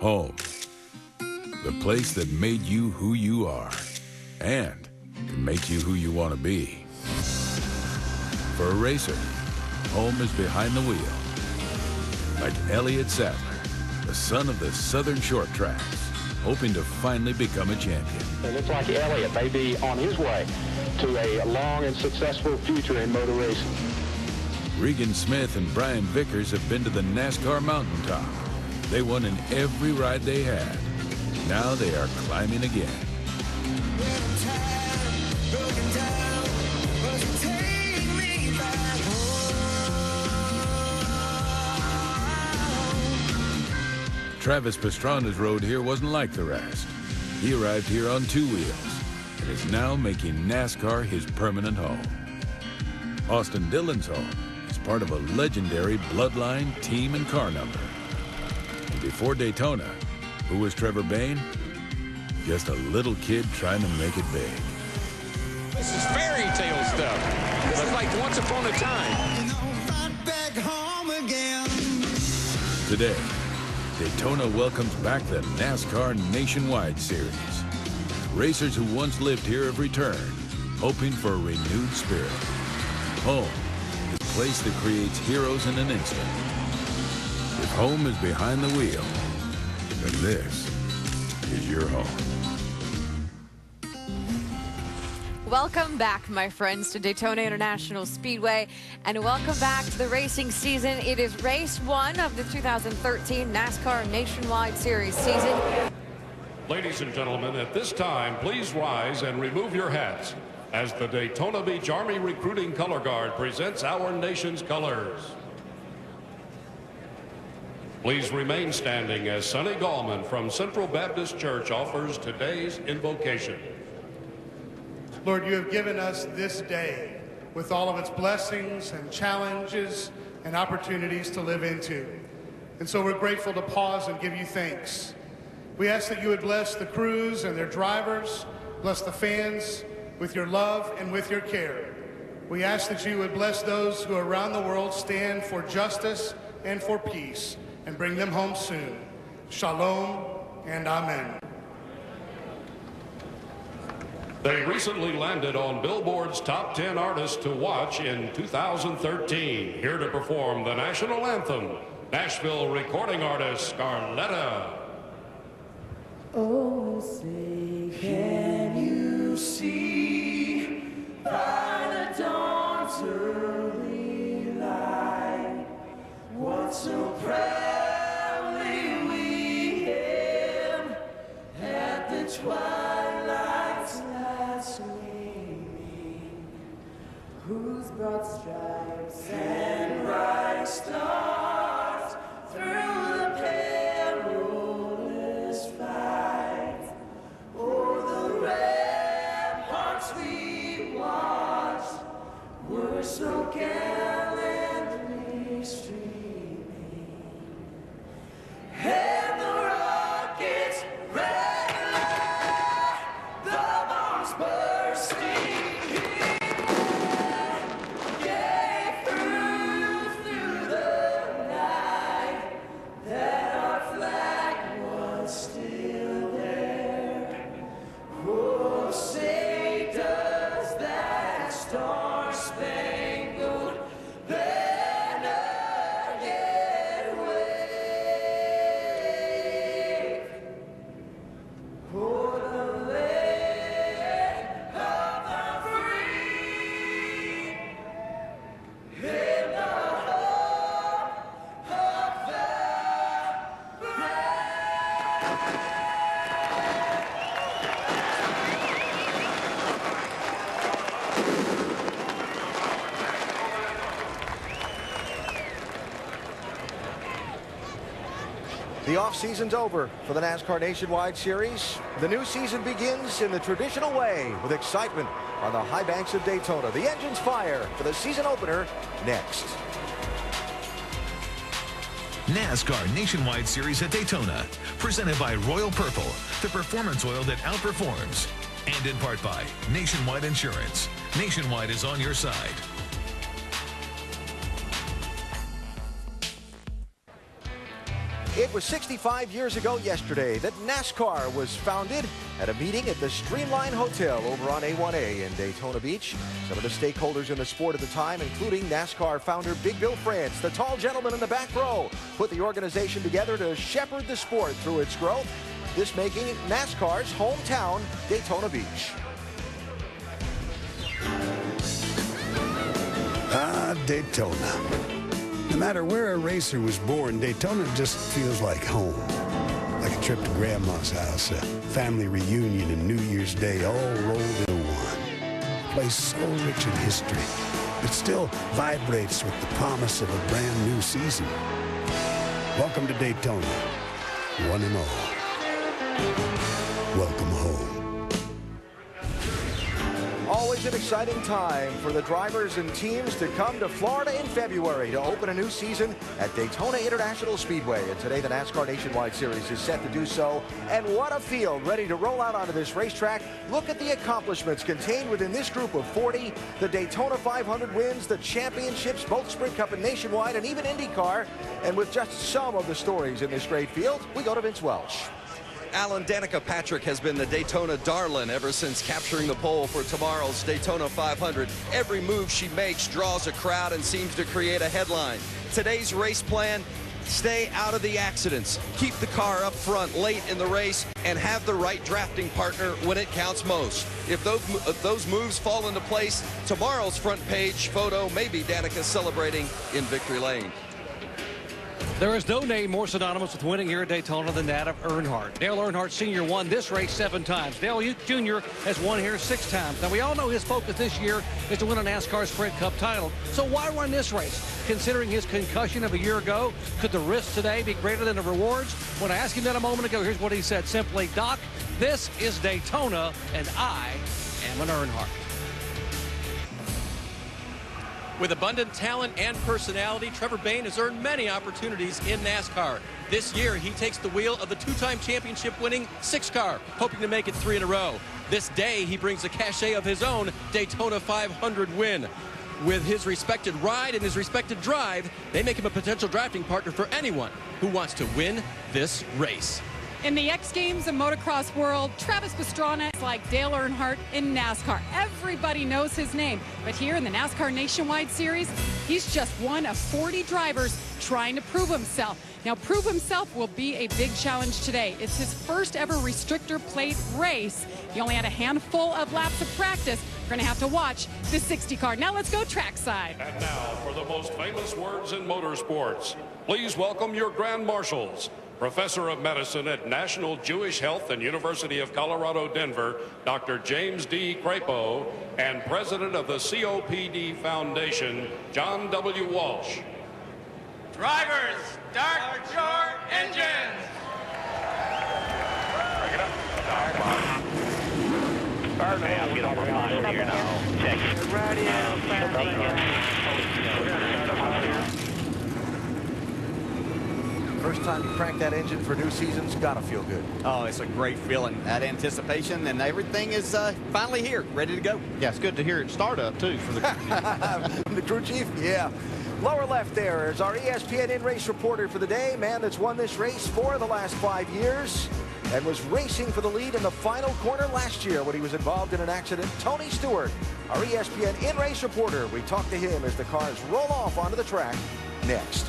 Home. The place that made you who you are and can make you who you want to be. For a racer, home is behind the wheel. Like Elliott Sadler, the son of the Southern Short Tracks, hoping to finally become a champion. It looks like Elliott may be on his way to a long and successful future in motor racing. Regan Smith and Brian Vickers have been to the NASCAR mountaintop. They won in every ride they had. Now they are climbing again. Travis Pastrana's road here wasn't like the rest. He arrived here on two wheels and is now making NASCAR his permanent home. Austin Dillon's home is part of a legendary bloodline, team, and car number. And before Daytona, who was Trevor Bayne? Just a little kid trying to make it big. This is fairy tale stuff. This is like once upon a time. Back home again. Today, Daytona welcomes back the NASCAR Nationwide Series. Racers who once lived here have returned, hoping for a renewed spirit. Home, the place that creates heroes in an instant. If home is behind the wheel, then this is your home. Welcome back, my friends, to Daytona International Speedway, and welcome back to the racing season. It is race one of the 2013 NASCAR Nationwide Series season. Ladies and gentlemen, at this time, please rise and remove your hats as the Daytona Beach Army Recruiting Color Guard presents our nation's colors. Please remain standing as Sonny Gallman from Central Baptist Church offers today's invocation. Lord, you have given us this day with all of its blessings and challenges and opportunities to live into. And so we're grateful to pause and give you thanks. We ask that you would bless the crews and their drivers, bless the fans with your love and with your care. We ask that you would bless those who around the world stand for justice and for peace and bring them home soon. Shalom and amen. They recently landed on Billboard's Top 10 Artists to Watch in 2013. Here to perform the national anthem, Nashville recording artist Scarletta. Oh, say, can you see by the dawn's early light what so proudly we hailed at the twilight's last gleaming, whose broad stripes and bright stars through the perilous fight o'er the ramparts we watched were so gallantly streaming, and the rockets rattling, the bombs bursting gave through the night that our flag was still there. Oh, say does that star-spangled banner yet wave o'er the land of the free in the home of the The off-season's over for the NASCAR Nationwide Series. The new season begins in the traditional way with excitement on the high banks of Daytona. The engines fire for the season opener next. NASCAR Nationwide Series at Daytona, presented by Royal Purple, the performance oil that outperforms, and in part by Nationwide Insurance. Nationwide is on your side. It was 65 years ago yesterday that NASCAR was founded at a meeting at the Streamline Hotel over on A1A in Daytona Beach. Some of the stakeholders in the sport at the time, including NASCAR founder Big Bill France, the tall gentleman in the back row, put the organization together to shepherd the sport through its growth, this making NASCAR's hometown Daytona Beach. Daytona. No matter where a racer was born, Daytona just feels like home. Like a trip to Grandma's house, a family reunion, and New Year's Day all rolled into one. A place so rich in history, but still vibrates with the promise of a brand new season. Welcome to Daytona, one and all. Welcome home. Always an exciting time for the drivers and teams to come to Florida in February to open a new season at Daytona International Speedway. And today the NASCAR Nationwide Series is set to do so. And what a field ready to roll out onto this racetrack. Look at the accomplishments contained within this group of 40. The Daytona 500 wins, the championships, both Sprint Cup and Nationwide, and even IndyCar. And with just some of the stories in this great field, we go to Vince Welch. Alan Danica Patrick has been the Daytona darling ever since capturing the pole for tomorrow's Daytona 500. Every move she makes draws a crowd and seems to create a headline. Today's race plan: stay out of the accidents, keep the car up front late in the race, and have the right drafting partner when it counts most. If those moves fall into place, tomorrow's front page photo may be Danica celebrating in victory lane. There is no name more synonymous with winning here at Daytona than that of Earnhardt. Dale Earnhardt Sr. won this race 7 times. Dale Jr. has won here 6 times. Now, we all know his focus this year is to win a NASCAR Sprint Cup title. So why run this race? Considering his concussion of a year ago, could the risk today be greater than the rewards? When I asked him that a moment ago, here's what he said simply: Doc, this is Daytona, and I am an Earnhardt. With abundant talent and personality, Trevor Bayne has earned many opportunities in NASCAR. This year, he takes the wheel of the 2-time championship-winning 6 car, hoping to make it 3 in a row. This day, he brings a cachet of his own Daytona 500 win. With his respected ride and his respected drive, they make him a potential drafting partner for anyone who wants to win this race. In the X Games and motocross world, Travis Pastrana is like Dale Earnhardt in NASCAR. Everybody knows his name. But here in the NASCAR Nationwide Series, he's just one of 40 drivers trying to prove himself. Now, prove himself will be a big challenge today. It's his first ever restrictor plate race. He only had a handful of laps of practice. We're going to have to watch the 60 car. Now let's go trackside. And now for the most famous words in motorsports, please welcome your Grand Marshals. Professor of Medicine at National Jewish Health and University of Colorado, Denver, Dr. James D. Crapo, and President of the COPD Foundation, John W. Walsh. Drivers, start your engines! Break it up. Okay, I'll get over mine here now. Check it. First time you crank that engine for new season's gotta feel good. Oh, it's a great feeling. That anticipation, and everything is finally here, ready to go. Yeah, it's good to hear it start up, too, for the crew chief. The crew chief, yeah. Lower left there is our ESPN in-race reporter for the day, man that's won this race 4 of the last 5 years and was racing for the lead in the final corner last year when he was involved in an accident. Tony Stewart, our ESPN in-race reporter. We talk to him as the cars roll off onto the track next.